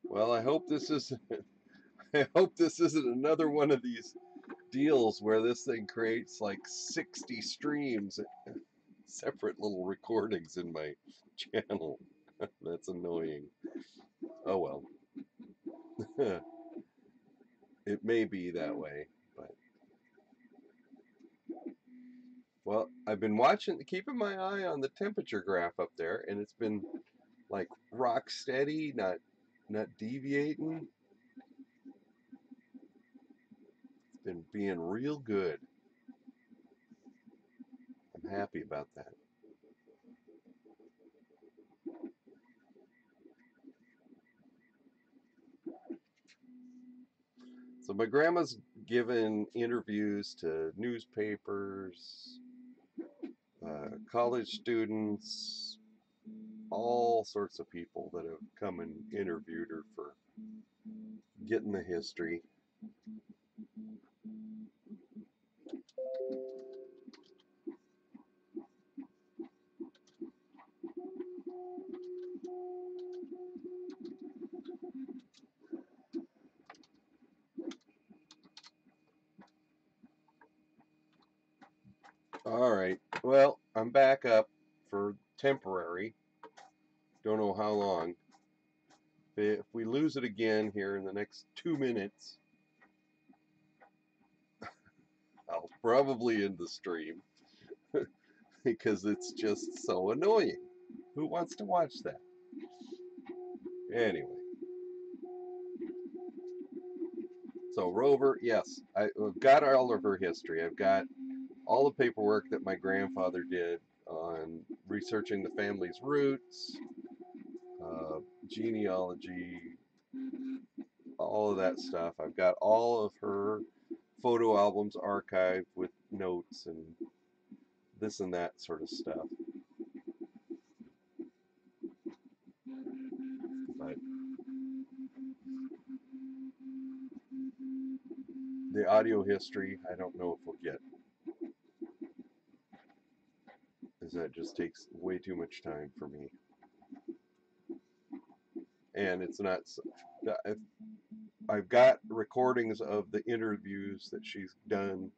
Well, I hope this is I hope this isn't another one of these deals where this thing creates like 60 streams, separate little recordings in my channel. That's annoying. Oh well. It may be that way, but well, I've been watching, keeping my eye on the temperature graph up there, and it's been like rock steady, not deviating. It's been being real good. I'm happy about that. So my grandma's given interviews to newspapers, college students, all sorts of people that have come and interviewed her for getting the history. All right. Well, I'm back up for temporary. Don't know how long. If we lose it again here in the next 2 minutes, I'll probably end the stream because it's just so annoying. Who wants to watch that? Anyway, so Rover, yes, I've got all of her history. I've got all the paperwork that my grandfather did on researching the family's roots, genealogy, all of that stuff. I've got all of her photo albums archived with notes and this and that sort of stuff. But the audio history, I don't know if we'll get, because that just takes way too much time for me. And it's not. I've got recordings of the interviews that she's done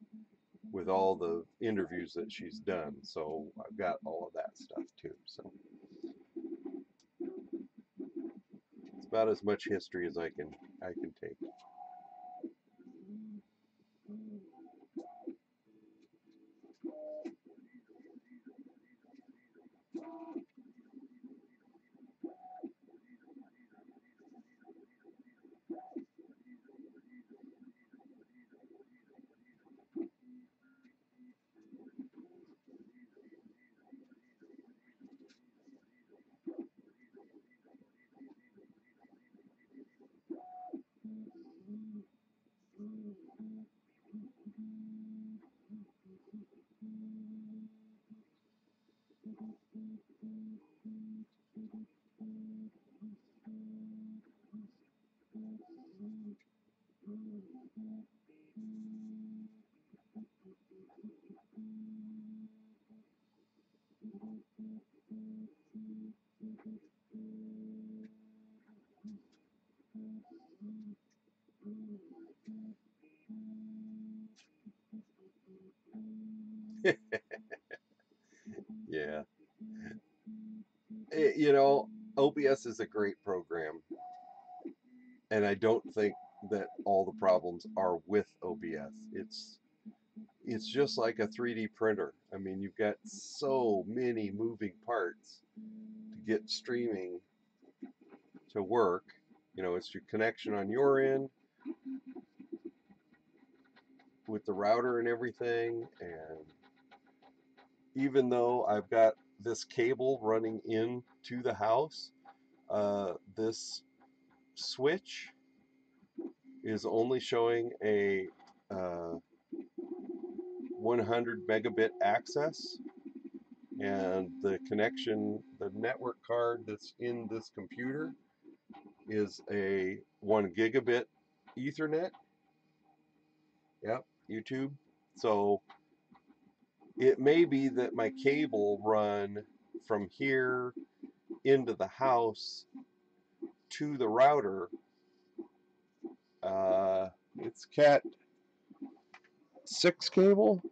with all the interviews that she's done, so I've got all of that stuff too. So it's about as much history as I can take. Yeah. OBS is a great program, and I don't think that all the problems are with OBS. It's just like a 3D printer. I mean, you've got so many moving parts to get streaming to work. It's your connection on your end with the router and everything. And even though I've got this cable running into the house, this switch is only showing a 100 megabit access, and the connection, the network card that's in this computer is a 1 gigabit Ethernet. Yep, YouTube. So it may be that my cable run from here into the house to the router. It's Cat 6 cable,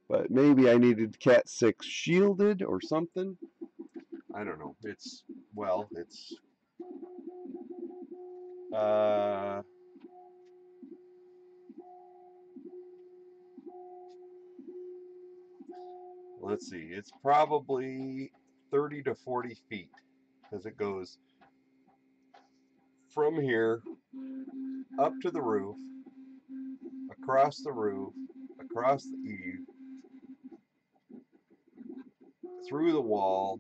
but maybe I needed Cat 6 shielded or something. I don't know. It's, well, it's, let's see, it's probably 30 to 40 feet because it goes from here up to the roof, across the roof, across the eave, through the wall,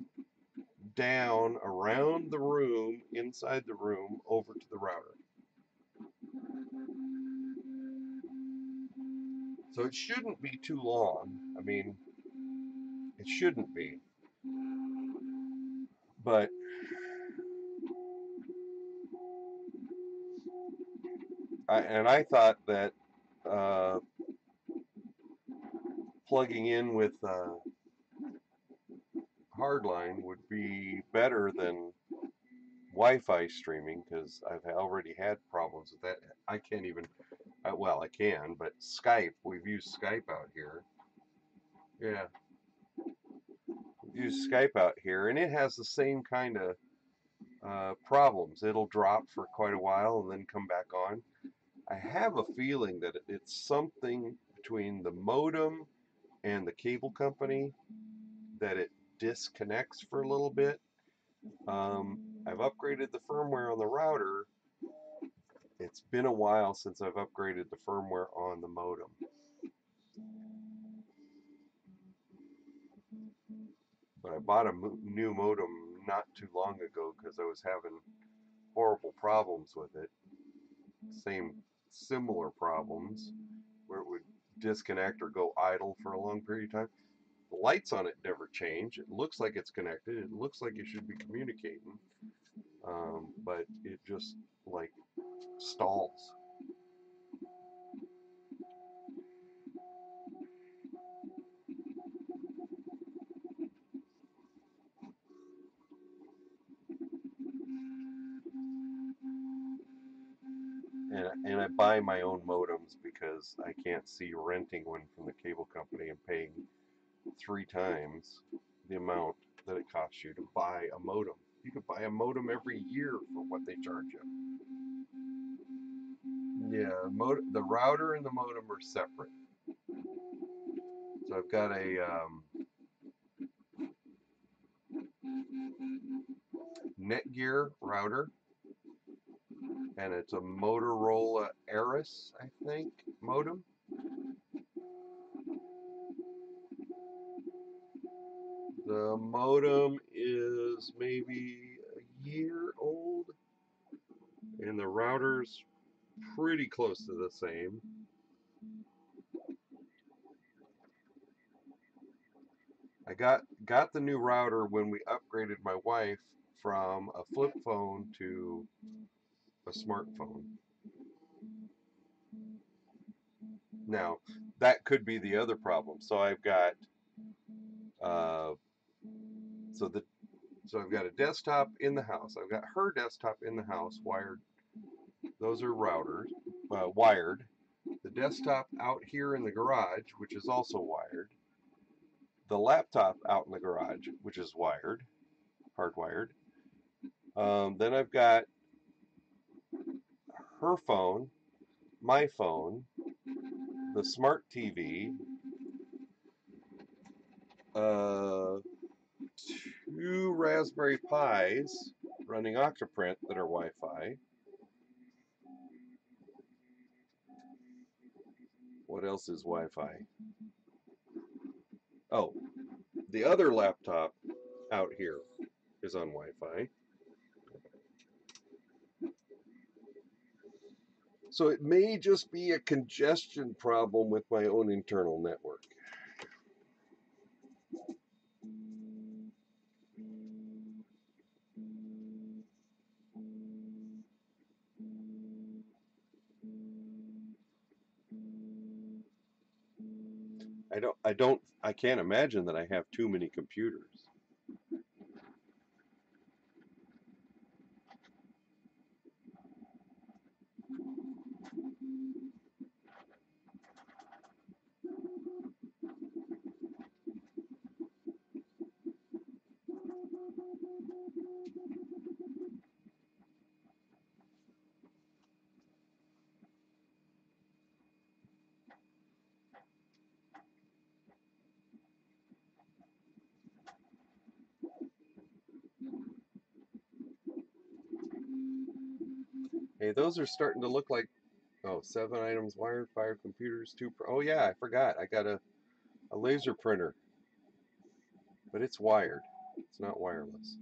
down, around the room, inside the room, over to the router. So it shouldn't be too long. I mean, it shouldn't be. But I thought that plugging in with hardline would be better than Wi-Fi streaming, because I've already had problems with that. I can't even, well, I can, but Skype, we've used Skype out here. Yeah, we've used Skype out here, and it has the same kind of problems. It'll drop for quite a while and then come back on. I have a feeling that it's something between the modem and the cable company that it disconnects for a little bit. I've upgraded the firmware on the router. It's been a while since I've upgraded the firmware on the modem. But I bought a new modem not too long ago because I was having horrible problems with it. Similar problems where it would disconnect or go idle for a long period of time. The lights on it never change. It looks like it's connected. It looks like it should be communicating. But it just like stalls. And I buy my own modems because I can't see renting one from the cable company and paying 3 times the amount that it costs you to buy a modem. You could buy a modem every year for what they charge you. Yeah, the router and the modem are separate. So I've got a Netgear router, and it's a Motorola Aris, I think, modem. The modem is maybe a year old, and the router's pretty close to the same. I got the new router when we upgraded my wife from a flip phone to a smartphone. Now, that could be the other problem. So I've got so I've got a desktop in the house. I've got her desktop in the house wired. Those are routers, wired. The desktop out here in the garage, which is also wired. The laptop out in the garage, which is wired, hardwired. Then I've got her phone, my phone, the smart TV, 2 Raspberry Pis running Octoprint that are Wi-Fi. What else is Wi-Fi? Oh, the other laptop out here is on Wi-Fi. So it may just be a congestion problem with my own internal network. I can't imagine that I have too many computers. Hey, those are starting to look like, oh, 7 items wired, 5 computers, oh yeah, I forgot. I got a laser printer, but it's wired. It's not wireless.